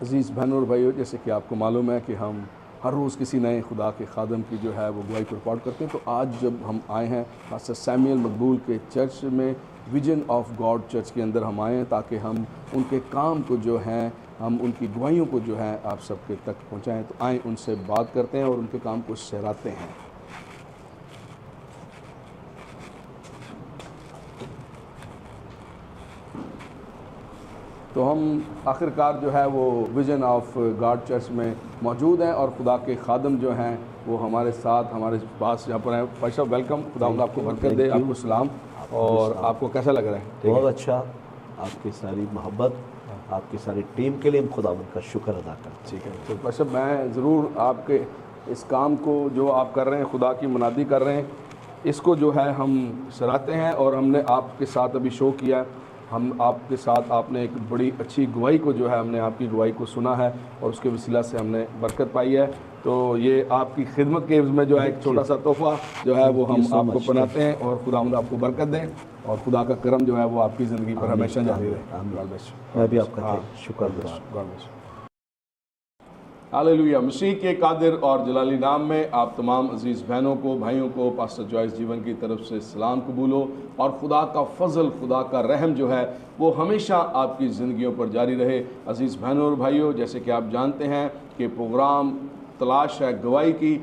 عزیز بہنوں اور بھائیوں، جیسے کہ آپ کو معلوم ہے کہ ہم ہر روز کسی نئے خدا کے خادم کی جو ہے وہ گواہی کو رپورٹ کرتے ہیں، تو آج جب ہم آئے ہیں پاسٹر سیمیل مقبول کے چرچ میں، ویژن آف گاڈ چرچ کے اندر ہم آئے ہیں تاکہ ہم ان کے کام کو جو ہیں، ہم ان کی گواہیوں کو جو ہے آپ سب کے تک پہنچائیں۔ تو آئیں ان سے بات کرتے ہیں اور ان کے کام کو سراہتے ہیں۔ تو ہم آخرکار جو ہے وہ ویژن آف گاڈ چرچ میں موجود ہیں اور خدا کے خادم جو ہیں وہ ہمارے ساتھ ہمارے پاس یہاں پر ہیں۔ پاشا صاحب ویلکم، خدا آپ کو برکت دے، آپ کو سلام۔ اور آپ کو کیسا لگ رہا ہے؟ بہت اچھا، آپ کی ساری محبت، آپ کی ساری ٹیم کے لیے ہم خدا کا شکر ادا کرتے ہیں۔ ٹھیک ہے، تو پاشا صاحب میں ضرور آپ کے اس کام کو جو آپ کر رہے ہیں، خدا کی منادی کر رہے ہیں، اس کو جو ہے ہم سراہتے ہیں۔ اور ہم نے آپ کے ساتھ ابھی شو کیا ہے، ہم آپ کے ساتھ آپ نے ایک بڑی اچھی گواہی کو جو ہے ہم نے آپ کی گواہی کو سنا ہے اور اس کے وسیلہ سے ہم نے برکت پائی ہے۔ تو یہ آپ کی خدمت کے عوض میں جو ہے ایک چھوٹا سا تحفہ جو ہے وہ ہم آپ کو پناتے ہیں، اور خدا آپ کو برکت دیں اور خدا کا کرم جو ہے وہ آپ کی زندگی پر ہمیشہ جاری رہے۔ میں بھی آپ کا شکر گزار۔ ہاللیلویا۔ مسیح کے قادر اور جلالی نام میں آپ تمام عزیز بہنوں کو، بھائیوں کو پاسٹر جوائس جیون کی طرف سے سلام قبول ہو، اور خدا کا فضل، خدا کا رحم جو ہے وہ ہمیشہ آپ کی زندگیوں پر جاری رہے۔ عزیز بہنوں اور بھائیوں، جیسے کہ آپ جانتے ہیں کہ پروگرام تلاش ہے گواہی کی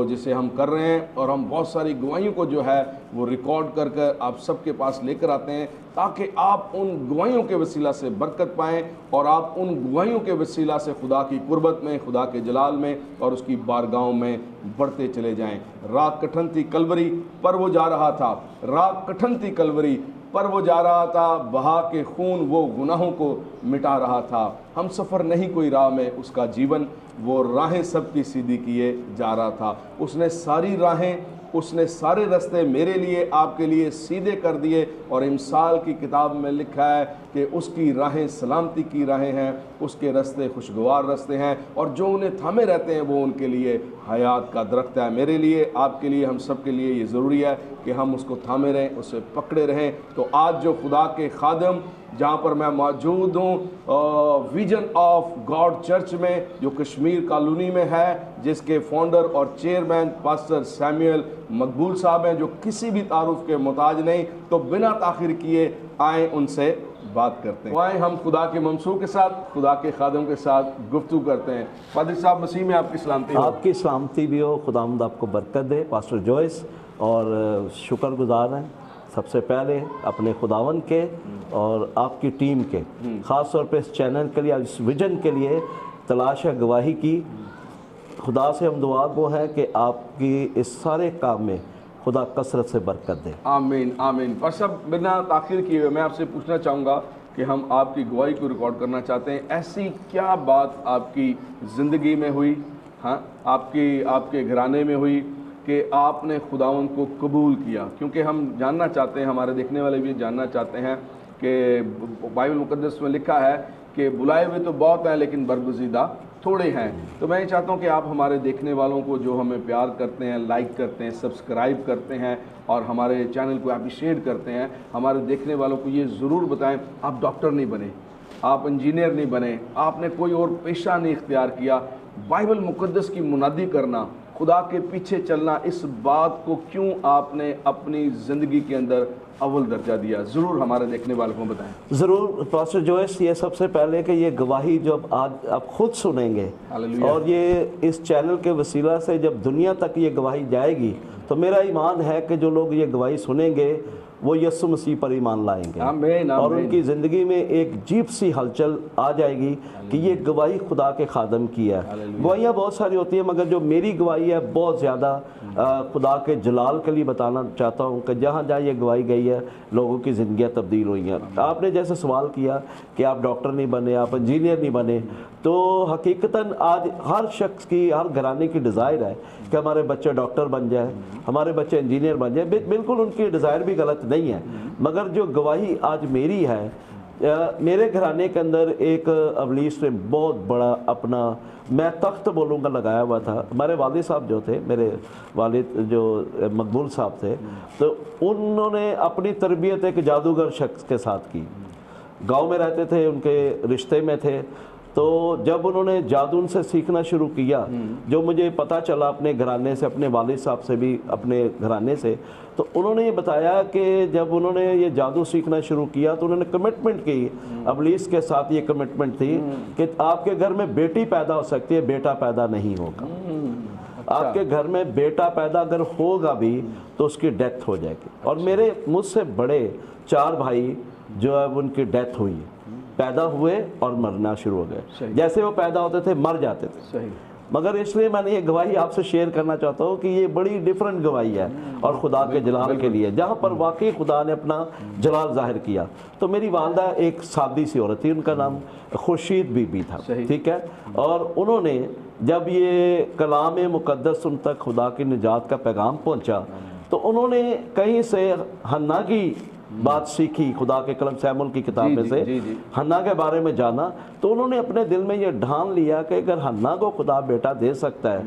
جسے ہم کر رہے ہیں، اور ہم بہت ساری گواہیوں کو جو ہے وہ ریکارڈ کر آپ سب کے پاس لے کر آتے ہیں تاکہ آپ ان گواہیوں کے وسیلہ سے برکت پائیں، اور آپ ان گواہیوں کے وسیلہ سے خدا کی قربت میں، خدا کے جلال میں اور اس کی بارگاہوں میں بڑھتے چلے جائیں۔ راہ کٹھن تھی کلوری پر وہ جا رہا تھا، راہ کٹھن تھی کلوری پر وہ جا رہا تھا، بہا کے خون وہ گناہوں کو مٹا رہا تھا۔ ہم سفر نہیں کوئی راہ میں اس کا جیون، وہ راہیں سب کی سیدھی کیے جا رہا تھا۔ اس نے ساری راہیں، اس نے سارے رستے میرے لیے، آپ کے لیے سیدھے کر دیے، اور امثال کی کتاب میں لکھا ہے کہ اس کی راہیں سلامتی کی راہیں ہیں، اس کے رستے خوشگوار رستے ہیں، اور جو انہیں تھامے رہتے ہیں وہ ان کے لیے حیات کا درخت ہے۔ میرے لیے، آپ کے لیے، ہم سب کے لیے یہ ضروری ہے کہ ہم اس کو تھامے رہیں، اسے پکڑے رہیں۔ تو آج جو خدا کے خادم جہاں پر میں موجود ہوں، ویژن آف گاڈ چرچ میں جو کشمیر کالونی میں ہے، جس کے فاؤنڈر اور چیئرمین پاسٹر سیمیل مقبول صاحب ہیں، جو کسی بھی تعارف کے محتاج نہیں، تو بنا تاخیر کیے آئیں ان سے بات کرتے ہیں۔ آئیں ہم خدا کے ممسوح کے ساتھ، خدا کے خادم کے ساتھ گفتگو کرتے ہیں۔ پادری صاحب، مسیح میں آپ کی سلامتی ہو۔ آپ کی سلامتی بھی ہو، خداوند آپ کو برکت دے۔ پاسٹر جوائس اور شکر گزار ہیں سب سے پہلے اپنے خداوند کے اور آپ کی ٹیم کے، خاص طور پہ اس چینل کے لیے، اس ویژن کے لیے تلاش ہے گواہی کی۔ خدا سے ہم دعا گو ہیں کہ آپ کی اس سارے کام میں خدا کثرت سے برکت دے۔ آمین آمین۔ پر سب بنا تاخیر کیے میں آپ سے پوچھنا چاہوں گا کہ ہم آپ کی گواہی کو ریکارڈ کرنا چاہتے ہیں۔ ایسی کیا بات آپ کی زندگی میں ہوئی، ہاں آپ کے گھرانے میں ہوئی کہ آپ نے خداوند کو قبول کیا؟ کیونکہ ہم جاننا چاہتے ہیں، ہمارے دیکھنے والے بھی جاننا چاہتے ہیں کہ بائبل مقدس میں لکھا ہے کہ بلائے ہوئے تو بہت ہیں لیکن برگزیدہ تھوڑے ہیں۔ تو میں یہ چاہتا ہوں کہ آپ ہمارے دیکھنے والوں کو، جو ہمیں پیار کرتے ہیں، لائک کرتے ہیں، سبسکرائب کرتے ہیں اور ہمارے چینل کو اپریشیٹ کرتے ہیں، ہمارے دیکھنے والوں کو یہ ضرور بتائیں، آپ ڈاکٹر نہیں بنے، آپ انجینئر نہیں بنے، آپ نے کوئی اور پیشہ نہیں اختیار کیا، بائبل مقدس کی منادی کرنا، خدا کے پیچھے چلنا، اس بات کو کیوں آپ نے اپنی زندگی کے اندر اول درجہ دیا؟ ضرور ہمارے دیکھنے والوں کو بتائیں۔ ضرور پاسٹر جوائس، یہ سب سے پہلے کہ یہ گواہی جب آج آپ خود سنیں گے اور یہ اس چینل کے وسیلہ سے جب دنیا تک یہ گواہی جائے گی، تو میرا ایمان ہے کہ جو لوگ یہ گواہی سنیں گے وہ یسوع مسیح پر ایمان لائیں گے، آمین اور آمین۔ ان کی زندگی میں ایک عجیب سی ہلچل آ جائے گی کہ یہ گواہی خدا کے خادم کی ہے۔ گواہیاں بہت ساری ہوتی ہیں، مگر جو میری گواہی ہے بہت زیادہ خدا کے جلال کے لیے بتانا چاہتا ہوں کہ جہاں جہاں یہ گواہی گئی ہے لوگوں کی زندگیاں تبدیل ہوئی ہیں۔ آپ نے جیسے سوال کیا کہ آپ ڈاکٹر نہیں بنے، آپ انجینئر نہیں بنے، تو حقیقتاً آج ہر شخص کی، ہر گھرانے کی ڈیزائر ہے کہ ہمارے بچے ڈاکٹر بن جائیں، ہمارے بچے انجینئر بن جائیں۔ بالکل ان کی ڈیزائر بھی غلط نہیں ہے، مگر جو گواہی آج میری ہے، میرے گھرانے کے اندر ایک ابلیس نے بہت بڑا اپنا، میں تخت بولوں گا، لگایا ہوا تھا۔ ہمارے والد صاحب جو تھے، میرے والد جو مقبول صاحب تھے، تو انہوں نے اپنی تربیت ایک جادوگر شخص کے ساتھ کی۔ گاؤں میں رہتے تھے، ان کے رشتے میں تھے، تو جب انہوں نے جادو ان سے سیکھنا شروع کیا، جو مجھے پتہ چلا اپنے گھرانے سے، اپنے والد صاحب سے بھی، اپنے گھرانے سے، تو انہوں نے یہ بتایا کہ جب انہوں نے یہ جادو سیکھنا شروع کیا تو انہوں نے کمٹمنٹ کی، ابلیس کے ساتھ یہ کمٹمنٹ تھی کہ آپ کے گھر میں بیٹی پیدا ہو سکتی ہے، بیٹا پیدا نہیں ہوگا۔ آپ کے گھر میں بیٹا پیدا اگر ہوگا بھی تو اس کی ڈیتھ ہو جائے گی۔ اور میرے مجھ سے بڑے 4 بھائی جو ہے ان کی ڈیتھ ہوئی، پیدا ہوئے اور مرنا شروع ہو گئے، جیسے وہ پیدا ہوتے تھے مر جاتے تھے۔ مگر اس لیے میں نے یہ گواہی آپ سے شیئر کرنا چاہتا ہوں کہ یہ بڑی ڈیفرنٹ گواہی ہے اور خدا کے جلال کے لیے، جہاں پر واقعی خدا نے اپنا جلال ظاہر کیا۔ تو میری والدہ ایک سادی سی عورت تھی، ان کا نام خورشید بی بی تھا، ٹھیک ہے، اور انہوں نے جب یہ کلام مقدس ان تک خدا کی نجات کا پیغام پہنچا تو انہوں نے کہیں سے حنا کی بات سیکھی، خدا کے کلام سیمول کی کتاب میں سے حنا کے بارے میں جانا، تو انہوں نے اپنے دل میں یہ ڈھان لیا کہ اگر حنا کو خدا بیٹا دے سکتا ہے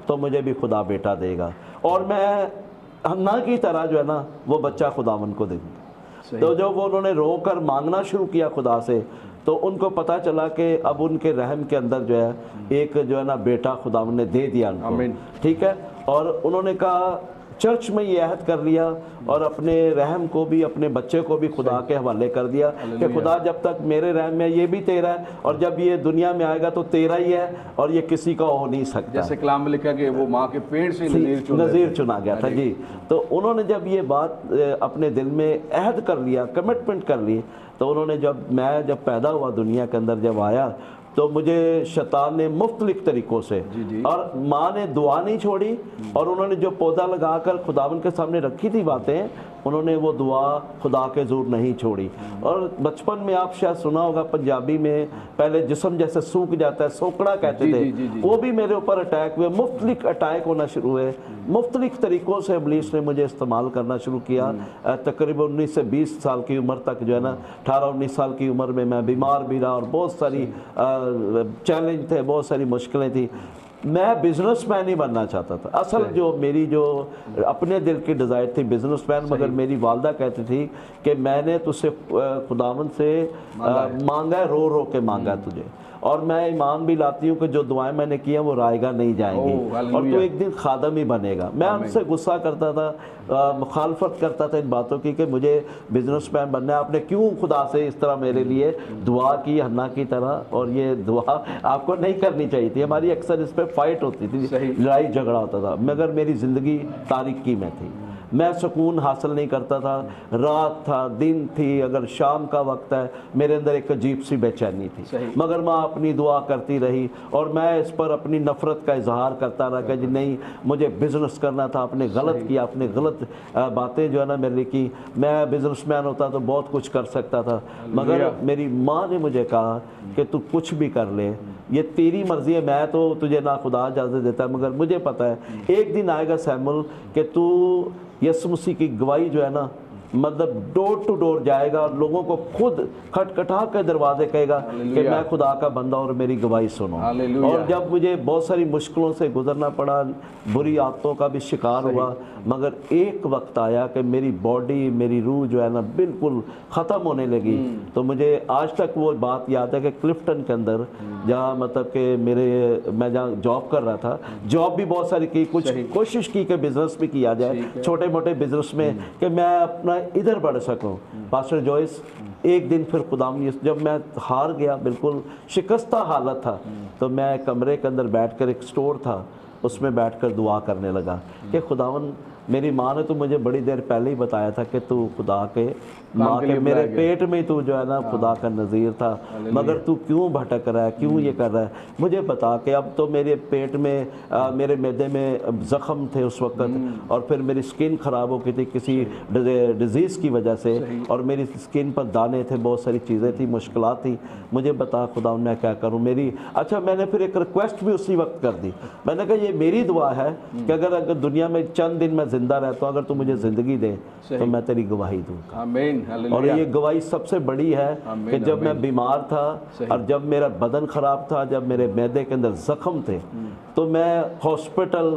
تو مجھے بھی خدا بیٹا دے گا، اور میں حنا کی طرح جو ہے نا وہ بچہ خداوند کو دے دوں۔ تو جب انہوں نے رو کر مانگنا شروع کیا خدا سے تو ان کو پتہ چلا کہ اب ان کے رحم کے اندر جو ہے ایک جو ہے نا بیٹا خداوند نے دے دیا ان کو، ٹھیک ہے، اور انہوں نے کہا چرچ میں یہ عہد کر لیا اور اپنے رحم کو بھی، اپنے بچے کو بھی خدا کے حوالے کر دیا کہ خدا جب تک میرے رحم میں یہ بھی تیرا ہے اور جب یہ دنیا میں آئے گا تو تیرا ہی ہے اور یہ کسی کا ہو نہیں سکتا، جیسے کلام میں لکھا کہ وہ ماں کے پیٹ سے نذیر چنا گیا تھا۔ جی، تو انہوں نے جب یہ بات اپنے دل میں عہد کر لیا، کمٹمنٹ کر لی، تو انہوں نے جب پیدا ہوا دنیا کے اندر جب آیا تو مجھے شیطان نے مختلف طریقوں سے، اور ماں نے دعا نہیں چھوڑی، اور انہوں نے جو پودا لگا کر خداوند کے سامنے رکھی تھی باتیں، انہوں نے وہ دعا خدا کے زور نہیں چھوڑی۔ اور بچپن میں آپ شاید سنا ہوگا پنجابی میں پہلے جسم جیسے سوکھ جاتا ہے، سوکڑا کہتے تھے، وہ بھی میرے اوپر اٹیک ہوئے، مختلف اٹیک ہونا شروع ہوئے، مختلف طریقوں سے ابلیس نے مجھے استعمال کرنا شروع کیا۔ تقریباً 19 سے 20 سال کی عمر تک جو ہے نا، 18-19 سال کی عمر میں میں بیمار بھی رہا اور بہت ساری چیلنج تھے، بہت ساری مشکلیں تھیں۔ میں بزنس مین ہی بننا چاہتا تھا، اصل جو میری جو اپنے دل کی ڈیزائر تھی بزنس مین، مگر میری والدہ کہتی تھی کہ میں نے تجھ سے خداوند سے مانگا ہے، رو رو کے مانگا ہے تجھے، اور میں ایمان بھی لاتی ہوں کہ جو دعائیں میں نے کی ہیں وہ رائے گاہ نہیں جائیں گی، اور تو ایک دن خادم ہی بنے گا۔ میں ان سے غصہ کرتا تھا، مخالفت کرتا تھا ان باتوں کی کہ مجھے بزنس مین بننا ہے، آپ نے کیوں خدا سے اس طرح میرے لیے دعا کی حنا کی طرح، اور یہ دعا آپ کو نہیں کرنی چاہیے تھی۔ ہماری اکثر اس پہ فائٹ ہوتی تھی، لڑائی جھگڑا ہوتا تھا، مگر میری زندگی تاریکی میں تھی، میں سکون حاصل نہیں کرتا تھا، رات تھا دن تھی، اگر شام کا وقت ہے میرے اندر ایک عجیب سی بے چینی تھی، مگر ماں اپنی دعا کرتی رہی، اور میں اس پر اپنی نفرت کا اظہار کرتا رہا کہ جی نہیں مجھے بزنس کرنا تھا، آپ نے غلط کیا، آپ نے غلط باتیں جو ہے نا میرے لیے کی، میں بزنس مین ہوتا تو بہت کچھ کر سکتا تھا، مگر میری ماں نے مجھے کہا کہ تو کچھ بھی کر لے، یہ تیری مرضی ہے، میں تو تجھے نہ خدا اجازت دیتا ہے، مگر مجھے پتہ ہے ایک دن آئے گا سیمول کہ تو یسوع مسیح کی گواہی جو ہے نا مطلب ڈور ٹو ڈور جائے گا اور لوگوں کو خود کھٹکھٹا کے دروازے کہے گا کہ میں خدا کا بندہ اور میری گواہی سنو۔ اور جب مجھے بہت ساری مشکلوں سے گزرنا پڑا، بری عادتوں کا بھی شکار ہوا، مگر ایک وقت آیا کہ میری باڈی، میری روح جو ہے نا بالکل ختم ہونے لگی۔ تو مجھے آج تک وہ بات یاد ہے کہ کلفٹن کے اندر جہاں مطلب کہ میں جہاں جاب کر رہا تھا، جاب بھی بہت ساری کی، کچھ کوشش کی کہ بزنس بھی کیا جائے، چھوٹے موٹے بزنس میں، کہ میں اپنا ادھر بڑھ سکوں۔ پاسٹر جوائس ایک دن پھر جب میں ہار گیا، بالکل شکستہ حالت تھا، تو میں کمرے کے اندر بیٹھ کر، ایک سٹور تھا اس میں بیٹھ کر دعا کرنے لگا کہ خداوند، میری ماں نے تو مجھے بڑی دیر پہلے ہی بتایا تھا کہ تو خدا کے ماں کے میرے پیٹ میں تو جو ہے نا خدا کا نذیر تھا، مگر تو کیوں بھٹک رہا ہے، کیوں یہ کر رہا ہے، مجھے بتا کہ اب تو میرے پیٹ میں، میرے معدے میں زخم تھے اس وقت، اور پھر میری سکن خراب ہو گئی تھی کسی ڈیزیز کی وجہ سے، اور میری سکن پر دانے تھے، بہت ساری چیزیں تھیں، مشکلات تھیں، مجھے بتا خدا میں کیا کروں۔ میں نے پھر ایک ریکویسٹ بھی اسی وقت کر دی، میں نے کہا یہ میری دعا ہے کہ اگر دنیا میں چند دن میں زندہ رہتا ہوں، اگر تو مجھے زندگی دے تو میں تیری گواہی دوں گا۔ اور یہ گواہی سب سے بڑی ہے کہ جب میں بیمار تھا اور جب میرا بدن خراب تھا، جب میرے معدے کے اندر زخم تھے، تو میں ہاسپٹل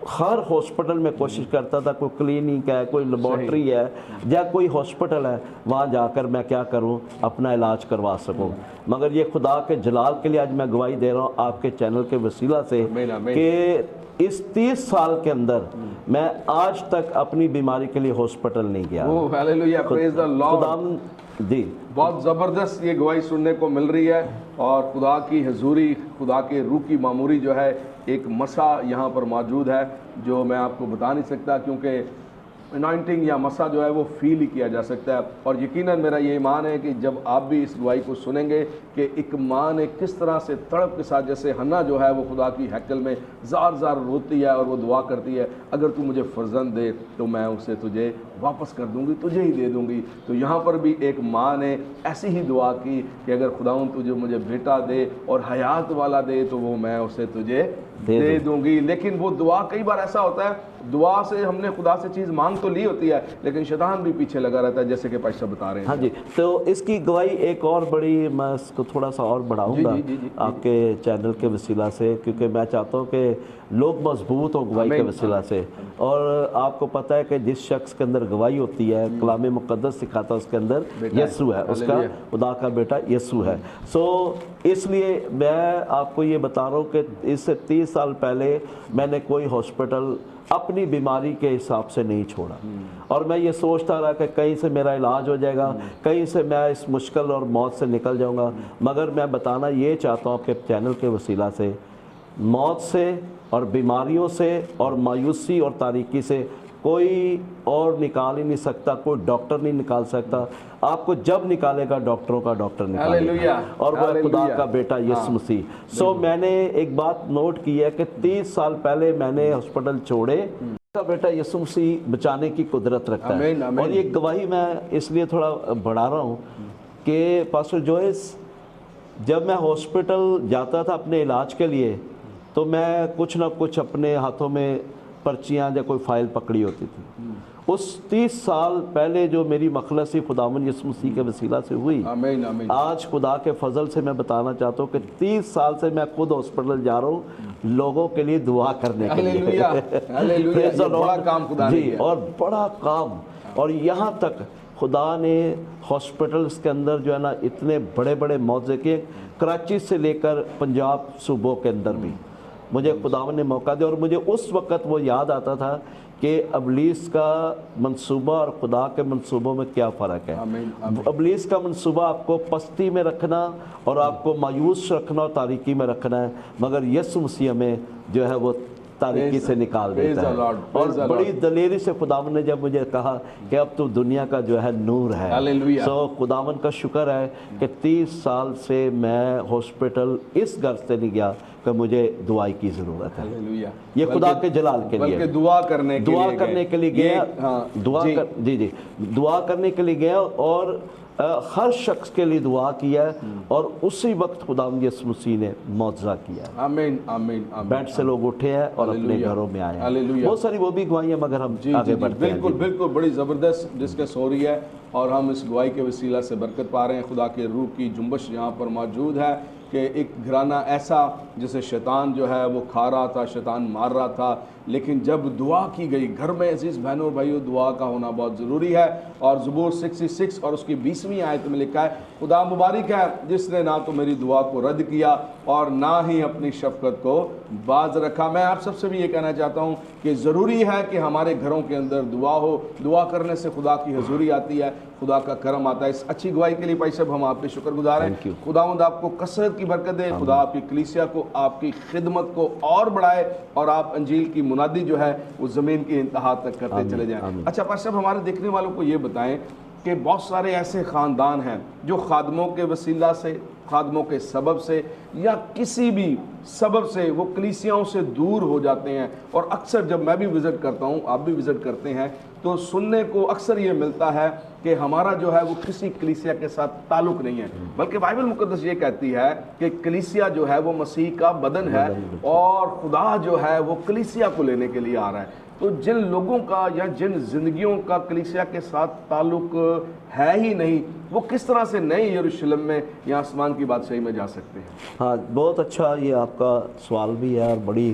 ہر ہاسپٹل میں کوشش کرتا تھا، کوئی کلینک ہے، کوئی لیبارٹری ہے یا کوئی ہاسپٹل ہے، وہاں جا کر میں کیا کروں، اپنا علاج کروا سکوں. مگر یہ خدا کے جلال کے لیے آج میں گواہی دے رہا ہوں آپ کے چینل کے وسیلہ سے کہ اس 30 سال کے اندر میں آج تک اپنی بیماری کے لیے ہاسپٹل نہیں گیا. ہیلیلویا، پریز دی لارڈ. جی بہت زبردست یہ گواہی سننے کو مل رہی ہے، اور خدا کی حضوری، خدا کے روح کی معموری جو ہے، ایک مسا یہاں پر موجود ہے جو میں آپ کو بتا نہیں سکتا، کیونکہ انوائنٹنگ یا مسا جو ہے وہ فیل ہی کیا جا سکتا ہے. اور یقیناً میرا یہ ایمان ہے کہ جب آپ بھی اس گواہی کو سنیں گے کہ ایک ماں نے کس طرح سے تڑپ کے ساتھ، جیسے حنا جو ہے وہ خدا کی ہیکل میں زار زار روتی ہے اور وہ دعا کرتی ہے، اگر تو مجھے فرزند دے تو میں اسے تجھے واپس کر دوں گی، تجھے ہی دے دوں گی. تو یہاں پر بھی ایک ماں نے ایسی ہی دعا کی کہ اگر خداوند تجھے مجھے بیٹا دے اور حیات والا دے تو وہ میں اسے تجھے دے دوں گی. لیکن وہ دعا کئی بار ایسا ہوتا ہے، دعا سے ہم نے خدا سے چیز مانگ تو لی ہوتی ہے لیکن شیطان بھی پیچھے لگا رہتا ہے، جیسے کہ پاش صاحب بتا رہے ہیں. ہاں جی، تو اس کی گواہی ایک اور بڑی، میں اس کو تھوڑا سا اور بڑھاؤں گا آپ کے چینل کے وسیلہ سے، کیونکہ میں چاہتا ہوں کہ لوگ مضبوط ہوں گواہی کے وسیلہ سے. اور آپ کو پتہ ہے کہ جس شخص کے اندر گواہی ہوتی ہے، کلام مقدس سکھاتا ہے اس کے اندر یسوع ہے، اس کا خدا کا بیٹا یسوع ہے. سو اس لیے میں آپ کو یہ بتا رہا ہوں کہ اس سے 30 سال پہلے میں نے کوئی ہاسپٹل اپنی بیماری کے حساب سے نہیں چھوڑا، اور میں یہ سوچتا رہا کہ کہیں سے میرا علاج ہو جائے گا، کہیں سے میں اس مشکل اور موت سے نکل جاؤں گا. مگر میں بتانا یہ چاہتا ہوں کہ چینل کے وسیلہ سے موت سے اور بیماریوں سے اور مایوسی اور تاریکی سے کوئی اور نکال ہی نہیں سکتا، کوئی ڈاکٹر نہیں نکال سکتا. آپ کو جب نکالے گا ڈاکٹروں کا ڈاکٹر نکالے گا، اور وہ خدا کا بیٹا یسوع مسیح. سو میں نے ایک بات نوٹ کی ہے کہ 30 سال پہلے میں نے ہاسپٹل چھوڑے، کا بیٹا یسوع مسیح بچانے کی قدرت رکھتا ہے. اور یہ گواہی میں اس لیے تھوڑا بڑھا رہا ہوں کہ پاسٹر جوئس، جب میں ہاسپٹل جاتا تھا اپنے علاج کے لیے تو میں کچھ نہ کچھ اپنے ہاتھوں میں پرچیاں یا کوئی فائل پکڑی ہوتی تھی. اس 30 سال پہلے جو میری مخلصی خداوند یسوع مسیح کے وسیلہ سے ہوئی، آج خدا کے فضل سے میں بتانا چاہتا ہوں کہ 30 سال سے میں خود ہاسپٹل جا رہا ہوں لوگوں کے لیے دعا کرنے کے لیے. بڑا کام خدا نے جی، اور بڑا کام. اور یہاں تک خدا نے ہاسپٹلس کے اندر جو ہے نا اتنے بڑے بڑے معجزے کیے، کراچی سے لے کر پنجاب صوبوں کے اندر بھی مجھے خداوند نے موقع دیا. اور مجھے اس وقت وہ یاد آتا تھا کہ ابلیس کا منصوبہ اور خدا کے منصوبوں میں کیا فرق ہے. ابلیس کا منصوبہ آپ کو پستی میں رکھنا اور آپ کو مایوس رکھنا اور تاریکی میں رکھنا ہے، مگر یسوع مسیح میں جو ہے وہ تاریکی سے نکال دیتا ہے. اور بڑی دلیری سے خداوند نے جب مجھے کہا کہ اب تو دنیا کا جو ہے نور ہے، سو خداوند کا شکر ہے کہ 30 سال سے میں ہاسپٹل اس غرض سے نہیں گیا کہ مجھے دعائی کی ضرورت ہے. یہ خدا کے جلال کے لیے، بلکہ دعا کرنے کے لیے گیا، دعا کرنے کے لیے گیا، اور ہر شخص کے لیے دعا کیا ہے. اور اسی وقت خداوند یسوع مسیح نے معجزہ کیا. آمین آمین. بیٹھ سے لوگ اٹھے ہیں اور اپنے گھروں میں آئے ہیں. بہت ساری وہ بھی گواہیاں، مگر ہم آگے بڑھتے ہیں. بالکل بالکل، بڑی زبردست ڈسکس ہو رہی ہے، اور ہم اس گواہی کے وسیلہ سے برکت پا رہے ہیں. خدا کے روح کی جنبش یہاں پر موجود ہے کہ ایک گھرانہ ایسا جسے شیطان جو ہے وہ کھا رہا تھا، شیطان مار رہا تھا، لیکن جب دعا کی گئی گھر میں، عزیز بہنوں بھائیوں، دعا کا ہونا بہت ضروری ہے. اور زبور 66 اور اس کی 20ویں آیت میں لکھا ہے، خدا مبارک ہے جس نے نہ تو میری دعا کو رد کیا اور نہ ہی اپنی شفقت کو باز رکھا. میں آپ سب سے بھی یہ کہنا چاہتا ہوں کہ ضروری ہے کہ ہمارے گھروں کے اندر دعا ہو. دعا کرنے سے خدا کی حضوری آتی ہے، خدا کا کرم آتا ہے. اس اچھی گواہی کے لیے بھائی صاحب ہم آپ کے شکر گزار ہیں. خداوند آپ کو کثرت کی برکت دے، خدا آپ کی کلیسیا کو، آپ کی خدمت کو اور بڑھائے، اور آپ انجیل کی منادی جو ہے وہ زمین کی انتہا تک کرتے چلے جائیں. اچھا پاش صاحب، ہمارے دیکھنے والوں کو یہ بتائیں کہ بہت سارے ایسے خاندان ہیں جو خادموں کے وسیلہ سے، خادموں کے سبب سے یا کسی بھی سبب سے وہ کلیسیاؤں سے دور ہو جاتے ہیں. اور اکثر جب میں بھی وزٹ کرتا ہوں، آپ بھی وزٹ کرتے ہیں، تو سننے کو اکثر یہ ملتا ہے کہ ہمارا جو ہے وہ کسی کلیسیا کے ساتھ تعلق نہیں ہے، بلکہ بائبل مقدس یہ کہتی ہے کہ کلیسیا جو ہے وہ مسیح کا بدن ہے، اور خدا جو ہے وہ کلیسیا کو لینے کے لیے آ رہا ہے. تو جن لوگوں کا یا جن زندگیوں کا کلیسیا کے ساتھ تعلق ہے ہی نہیں، وہ کس طرح سے نئے یروشلم میں یا آسمان کی بادشاہی میں جا سکتے ہیں؟ ہاں، بہت اچھا یہ آپ کا سوال بھی ہے، اور بڑی